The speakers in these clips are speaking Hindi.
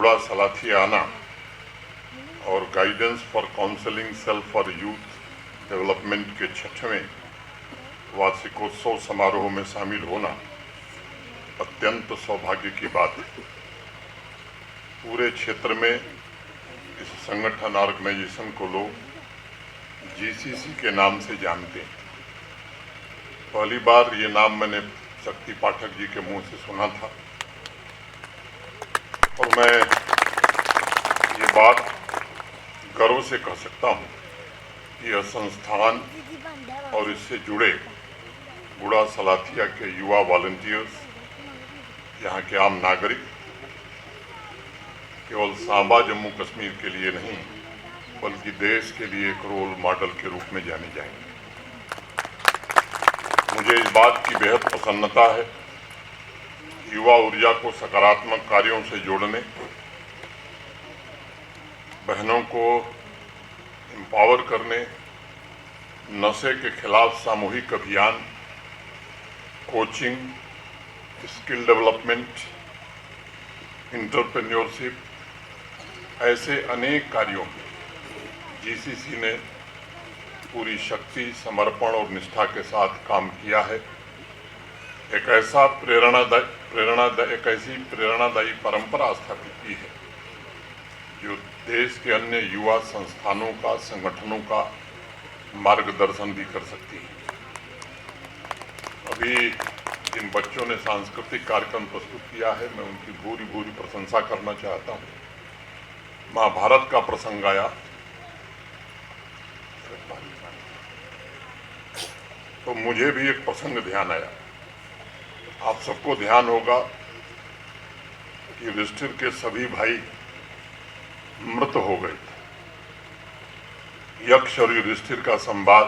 बूढ़ा सलाथियाना और guidance for counselling self for youth development के 6वें वार्षिकोत्सव समारोह में शामिल होना अत्यंत सौभाग्य की बात है। पूरे क्षेत्र में इस संगठन ऑर्गेनाइजेशन को लोग जीसीसी के नाम से जानते हैं। पहली बार ये नाम मैंने शक्ति पाठक जी के मुंह से सुना था और मैं ये बात गर्व से कह सकता हूँ कि यह संस्थान और इससे जुड़े बूढ़ा सलाथिया के युवा वॉलंटियर्स, यहाँ के आम नागरिक केवल सांबा जम्मू कश्मीर के लिए नहीं बल्कि देश के लिए एक रोल मॉडल के रूप में जाने जाएंगे। मुझे इस बात की बेहद प्रसन्नता है कि युवा ऊर्जा को सकारात्मक कार्यों से जोड़ने, बहनों को एम्पावर करने, नशे के खिलाफ सामूहिक अभियान, कोचिंग, स्किल डेवलपमेंट, एंटरप्रेन्योरशिप, ऐसे अनेक कार्यों में जीसीसी ने पूरी शक्ति, समर्पण और निष्ठा के साथ काम किया है। एक ऐसी प्रेरणादायी परंपरा स्थापित की है जो देश के अन्य युवा संस्थानों का, संगठनों का मार्गदर्शन भी कर सकती है। अभी जिन बच्चों ने सांस्कृतिक कार्यक्रम प्रस्तुत किया है, मैं उनकी भूरी भूरी प्रशंसा करना चाहता हूँ। महाभारत का प्रसंग आया तो मुझे भी एक प्रसंग ध्यान आया। आप सबको ध्यान होगा कि युधिष्ठिर के सभी भाई मृत हो गए थे। यक्ष और युधिष्ठिर का संवाद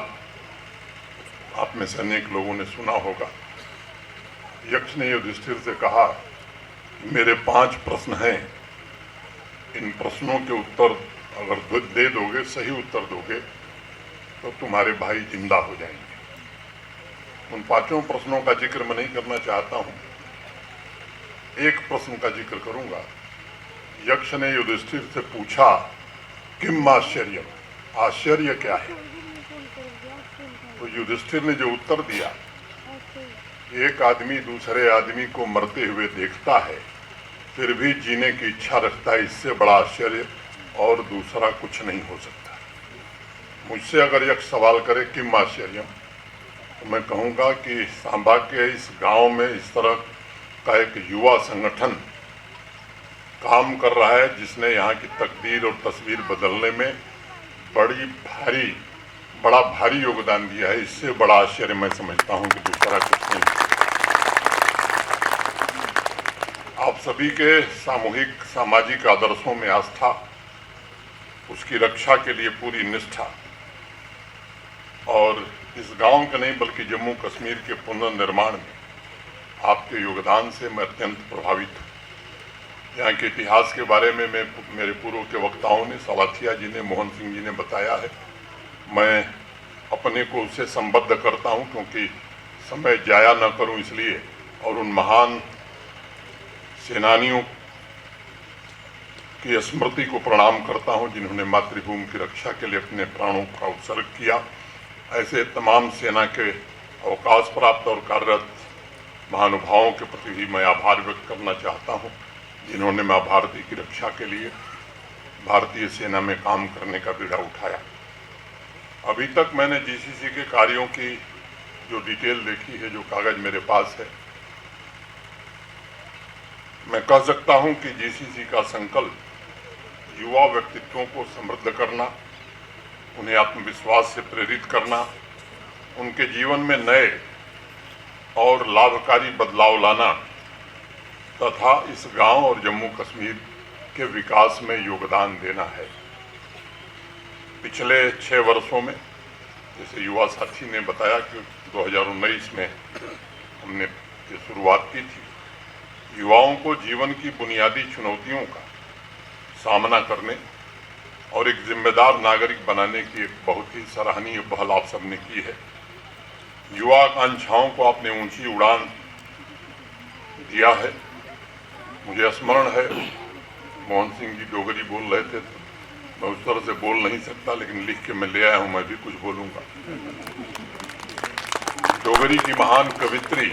आप में से अनेक लोगों ने सुना होगा। यक्ष ने युधिष्ठिर से कहा, मेरे 5 प्रश्न हैं, इन प्रश्नों के उत्तर अगर दे दोगे, सही उत्तर दोगे तो तुम्हारे भाई जिंदा हो जाएंगे। उन 5 प्रश्नों का जिक्र मैं नहीं करना चाहता हूं, एक प्रश्न का जिक्र करूंगा। यक्ष ने युधिष्ठिर से पूछा, किम आश्चर्य, आश्चर्य क्या है? तो युधिष्ठिर ने जो उत्तर दिया, एक आदमी दूसरे आदमी को मरते हुए देखता है फिर भी जीने की इच्छा रखता है, इससे बड़ा आश्चर्य और दूसरा कुछ नहीं हो सकता। मुझसे अगर यक्ष सवाल करे किम आश्चर्य, तो मैं कहूँगा कि सांबा के इस गांव में इस तरह का एक युवा संगठन काम कर रहा है जिसने यहाँ की तकदीर और तस्वीर बदलने में बड़ा भारी योगदान दिया है। इससे बड़ा आश्चर्य मैं समझता हूँ कि दूसरा कुछ नहीं। आप सभी के सामूहिक सामाजिक आदर्शों में आस्था, उसकी रक्षा के लिए पूरी निष्ठा और इस गांव के नहीं बल्कि जम्मू कश्मीर के पुनर्निर्माण में आपके योगदान से मैं अत्यंत प्रभावित हूँ। यहाँ के इतिहास के बारे में मेरे पूर्व के वक्ताओं ने, सलाथिया जी ने, मोहन सिंह जी ने बताया है। मैं अपने को उससे संबद्ध करता हूँ क्योंकि समय जाया न करूँ इसलिए, और उन महान सेनानियों की स्मृति को प्रणाम करता हूँ जिन्होंने मातृभूमि की रक्षा के लिए अपने प्राणों का उत्सर्ग किया। ऐसे तमाम सेना के अवकाश प्राप्त और कार्यरत महानुभावों के प्रति भी मैं आभार व्यक्त करना चाहता हूँ जिन्होंने माँ भारती की रक्षा के लिए भारतीय सेना में काम करने का बीड़ा उठाया। अभी तक मैंने जीसीसी के कार्यों की जो डिटेल देखी है, जो कागज मेरे पास है, मैं कह सकता हूं कि जीसीसी का संकल्प युवा व्यक्तित्वों को समृद्ध करना, उन्हें आत्मविश्वास से प्रेरित करना, उनके जीवन में नए और लाभकारी बदलाव लाना तथा इस गांव और जम्मू कश्मीर के विकास में योगदान देना है। पिछले 6 वर्षों में, जैसे युवा साथी ने बताया कि 2019 में हमने ये शुरुआत की थी, युवाओं को जीवन की बुनियादी चुनौतियों का सामना करने और एक जिम्मेदार नागरिक बनाने की एक बहुत ही सराहनीय पहल आप सबने की है। युवा आकांक्षाओं को आपने ऊंची उड़ान दिया है। मुझे स्मरण है मोहन सिंह जी डोगरी बोल रहे थे तो मैं उस तरह से बोल नहीं सकता, लेकिन लिख के मैं ले आया हूं, मैं भी कुछ बोलूंगा। डोगरी की महान कवित्री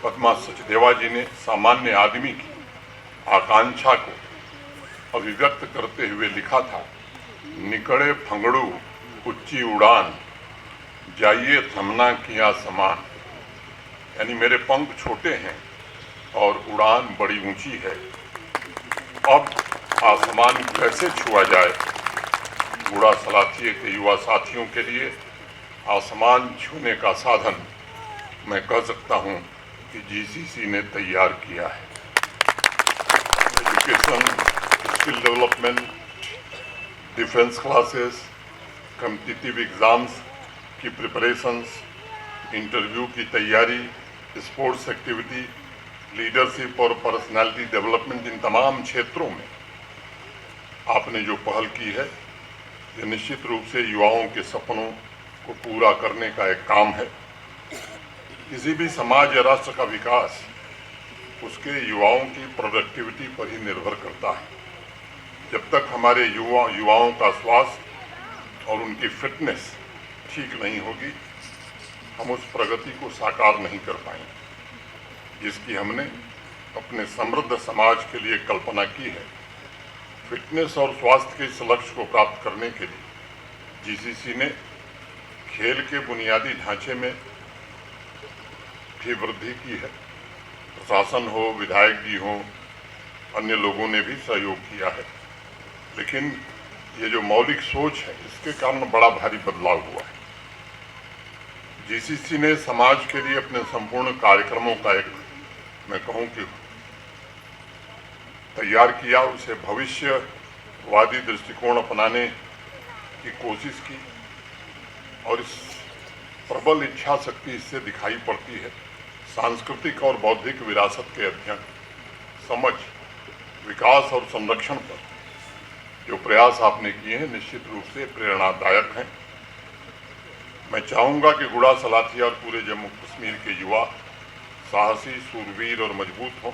पद्मा सचदेवा जी ने सामान्य आदमी की आकांक्षा को अभिव्यक्त करते हुए लिखा था, निकड़े फंगड़ू उच्ची उड़ान, जाइए थमना किया समान। यानी मेरे पंख छोटे हैं और उड़ान बड़ी ऊंची है, अब आसमान कैसे छुआ जाए। बूढ़ा सलाथिये के युवा साथियों के लिए आसमान छूने का साधन मैं कह सकता हूं कि जीसीसी ने तैयार किया है। Education, skill development, defence classes, competitive exams की प्रिपरेशंस, इंटरव्यू की तैयारी, स्पोर्ट्स एक्टिविटी, लीडरशिप और पर्सनालिटी डेवलपमेंट, इन तमाम क्षेत्रों में आपने जो पहल की है, ये निश्चित रूप से युवाओं के सपनों को पूरा करने का एक काम है। किसी भी समाज या राष्ट्र का विकास उसके युवाओं की प्रोडक्टिविटी पर ही निर्भर करता है। जब तक हमारे युवाओं का स्वास्थ्य और उनकी फिटनेस ठीक नहीं होगी, हम उस प्रगति को साकार नहीं कर पाएंगे जिसकी हमने अपने समृद्ध समाज के लिए कल्पना की है। फिटनेस और स्वास्थ्य के इस लक्ष्य को प्राप्त करने के लिए जीसीसी ने खेल के बुनियादी ढांचे में भी वृद्धि की है। प्रशासन हो, विधायक जी हो, अन्य लोगों ने भी सहयोग किया है, लेकिन ये जो मौलिक सोच है, इसके कारण बड़ा भारी बदलाव हुआ है। जीसीसी ने समाज के लिए अपने संपूर्ण कार्यक्रमों का एक, मैं कहूं कि तैयार किया, उसे भविष्यवादी दृष्टिकोण अपनाने की कोशिश की और इस प्रबल इच्छा शक्ति इससे दिखाई पड़ती है। सांस्कृतिक और बौद्धिक विरासत के अध्ययन, समझ, विकास और संरक्षण पर जो प्रयास आपने किए हैं निश्चित रूप से प्रेरणादायक हैं। मैं चाहूँगा कि गुड़ा सलाथिया और पूरे जम्मू कश्मीर के युवा साहसी, सूरवीर और मजबूत हों।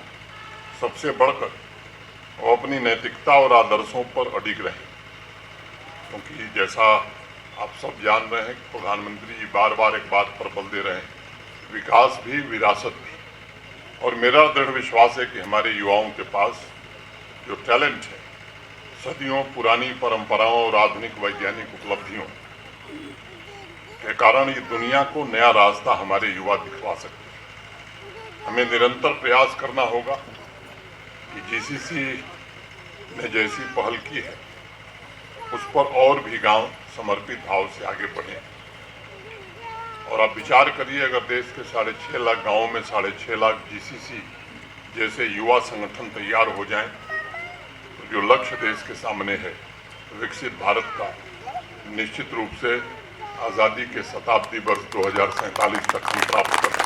सबसे बढ़कर वो अपनी नैतिकता और आदर्शों पर अडिग रहें, क्योंकि जैसा आप सब जान रहे हैं कि प्रधानमंत्री जी बार बार एक बात पर बल दे रहे हैं, विकास भी विरासत भी। और मेरा दृढ़ विश्वास है कि हमारे युवाओं के पास जो टैलेंट है, सदियों पुरानी परंपराओं और आधुनिक वैज्ञानिक उपलब्धियों के कारण ये दुनिया को नया रास्ता हमारे युवा दिखवा सकते हैं। हमें निरंतर प्रयास करना होगा कि जीसीसी ने जैसी पहल की है उस पर और भी गांव समर्पित भाव से आगे बढ़े। और आप विचार करिए, अगर देश के 6.5 लाख गांवों में 6.5 लाख जीसीसी जैसे युवा संगठन तैयार हो जाएं, तो जो लक्ष्य देश के सामने है विकसित भारत का, निश्चित रूप से आज़ादी के शताब्दी वर्ष 2047 तक हम प्राप्त कर